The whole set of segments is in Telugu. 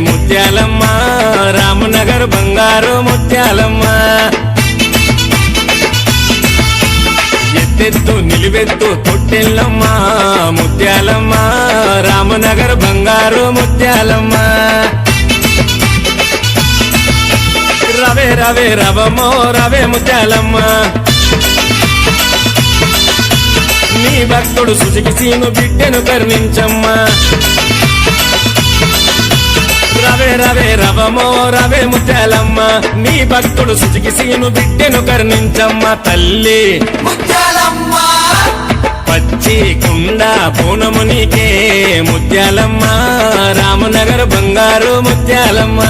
ముత్యాలమ్మ రామనగర్ బంగారు ముత్యాలమ్మ ఎత్తెత్తు నిలువెత్తు తొట్టెల్లమ్మ ముత్యాలమ్మ రామనగర్ బంగారు ముత్యాలమ్మ రవే రవే రవమో రవే ముత్యాలమ్మ నీ భక్తుడు సుజికి సీను బిడ్డను కరుణించమ్మా రవే రవే రవమో రవే ముత్యాలమ్మ నీ భక్తుడు సుజికి సీను బిడ్డను కరుణించమ్మ తల్లి ముత్యాలమ్మ పచ్చి కుండ పూనము నీకే ముత్యాలమ్మ రామనగర్ బంగారు ముత్యాలమ్మ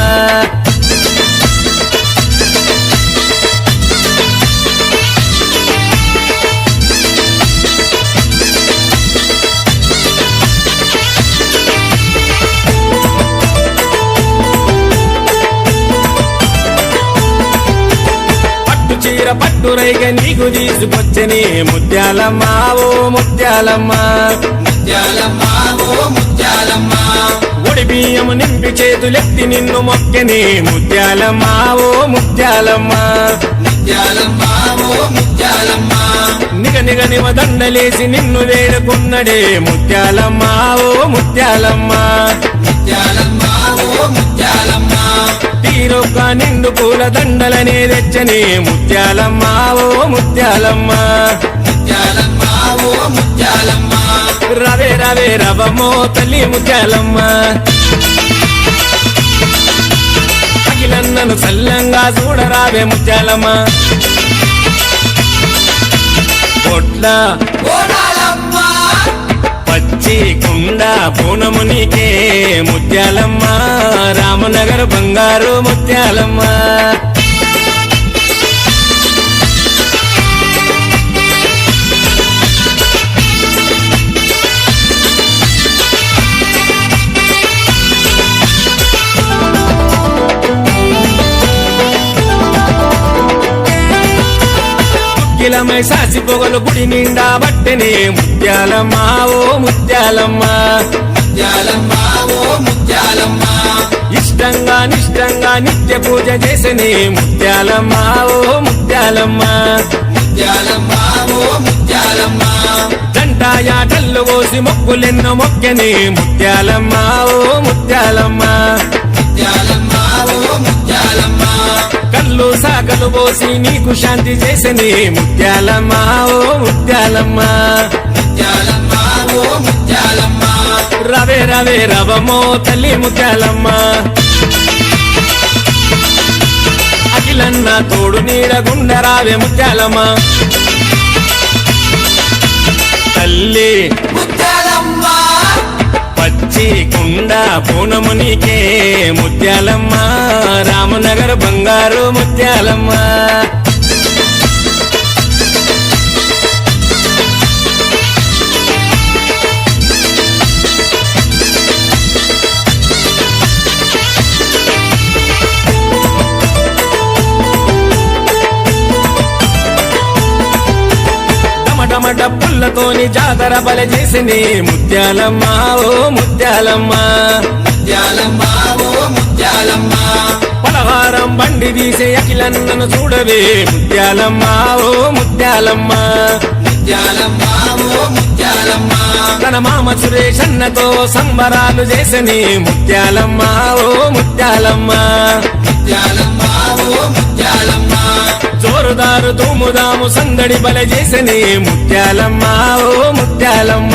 చీర పట్టు రైగ నీకు తీసుకొచ్చని ముత్యాలమ్మ ఓ ముత్యాలమ్మ ముత్యాలమ్మ ఓ ముత్యాలమ్మ ఒడి బియ్యము నింపి చేతులెత్తి నిన్ను మొక్కని ముత్యాలమ్మ ఓ ముత్యాలమ్మ ముత్యాలమ్మ ఓ ముత్యాలమ్మ నిగ నిగ నివ దండలేసి నిన్ను వేడుకున్నడే ముత్యాలమ్మ ఓ ముత్యాలమ్మ ముత్యాలమ్మ ఓ ముత్యాలమ్మ తీరొక్క నిండు పూల దండలనే తెచ్చని ముత్యాలమ్మ ఓ ముత్యాలమ్మ ముత్యాలమ్మ ఓ ముత్యాలమ్మ రవే రవే రవమో తల్లి ముత్యాలమ్మ అఖిలన్నను సల్లంగా చూడరావే ముత్యాలమ్మ పొట్ల బోనాలమ్మ పచ్చి కుండ పూనము నీకే ముత్యాలమ్మ రామనగర్ బంగారు ముత్యాలమ్మ కిలమై సాసి పొగలు గుడి నిండా బట్టెనే ముత్యాలమ్మ ఓ ముత్యాలమ్మ ముత్యాలమ్మ ఓ ముత్యాలమ్మ ఇష్టంగా నిష్టంగా నిత్య పూజ చేసనే ముత్యాలమ్మ ఓ ముత్యాలమ్మ ముత్యాలమ్మ ఓ ముత్యాలమ్మ జంటాయాటల్లు పోసి మొక్కులెన్నో మొక్కనే ముత్యాలమ్మ ఓ ముత్యాలమ్మ ముత్యాలమ్మ ఓ ముత్యాలమ్మ కళ్ళు సాగలు పోసి నీకు శాంతి చేసనే ముత్యాలమ్మ ఓ ముత్యాలమ్మ ముత్యాలమ్మ ఓ ముత్యాలమ్మ రవే రవే రవమో తల్లి ముత్యాలమ్మ అఖిలన్న తోడు నీడ గుండరావే ముత్యాలమ్మ తల్లి ముత్యాలమ్మ పచ్చి కుండ పూనము నీకే ముత్యాలమ్మ రామనగర్ బంగారు ముత్యాలమ్మ టమట పుల్లతోని జాతర బల చేసింది ముత్యాలమ్మ ఓ ముత్యాలమ్మ ముత్యాలమ్మ ఓ ముత్యాలమ్మ పలహారం బండి తీసే అఖిలన్నను చూడవే ముత్యాలమ్మ ఓ ముత్యాలమ్మ ముత్యాలమ్మ ఓ ముత్యాలమ్మ తన మామ సురేషన్నతో సంబరాలు చేసని ముత్యాలమ్మ ఓ ముత్యాలమ్మ ముత్యాలమ్మ ఓ ముత్యాలమ్మ జోరుదారు ధూముదాము సందడి బల చేసని ముత్యాలమ్మ ఓ ముత్యాలమ్మ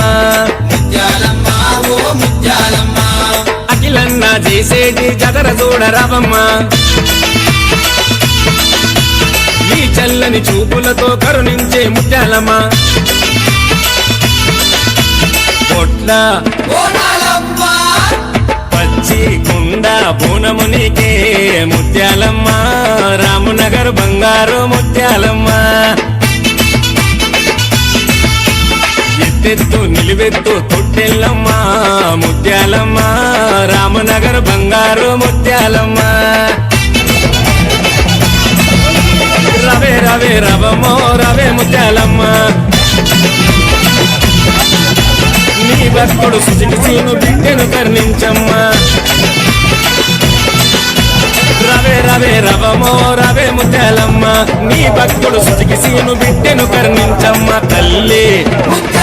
ముత్యాలమ్మ ఓ ముత్యాలమ్మ అఖిలన్న చేసేటి జతర చూడరావమ్మ నీ చల్లని చూపులతో కరుణించే ముత్యాలమ్మ పొట్ల బోనాలమ్మ పచ్చి కుండ పూనము నీకే ముత్యాలమ్మ రామనగర్ బంగారు ముత్యాలమ్మ ఎత్తెత్తు నిలువెత్తు తొట్టెల్లమ్మ ముత్యాలమ్మ రామనగర్ బంగారు ముత్యాలమ్మ రవే రవే రవమో రవే ముత్యాలమ్మ నీ భక్తుడు సుజికి సీను బిడ్డను కరుణించమ్మా రవమో రవే ముత్యాలమ్మ నీ భక్తుడు సుజికి సీను బిడ్డెను కరుణించమ్మ తల్లి ముత్యాలమ్మ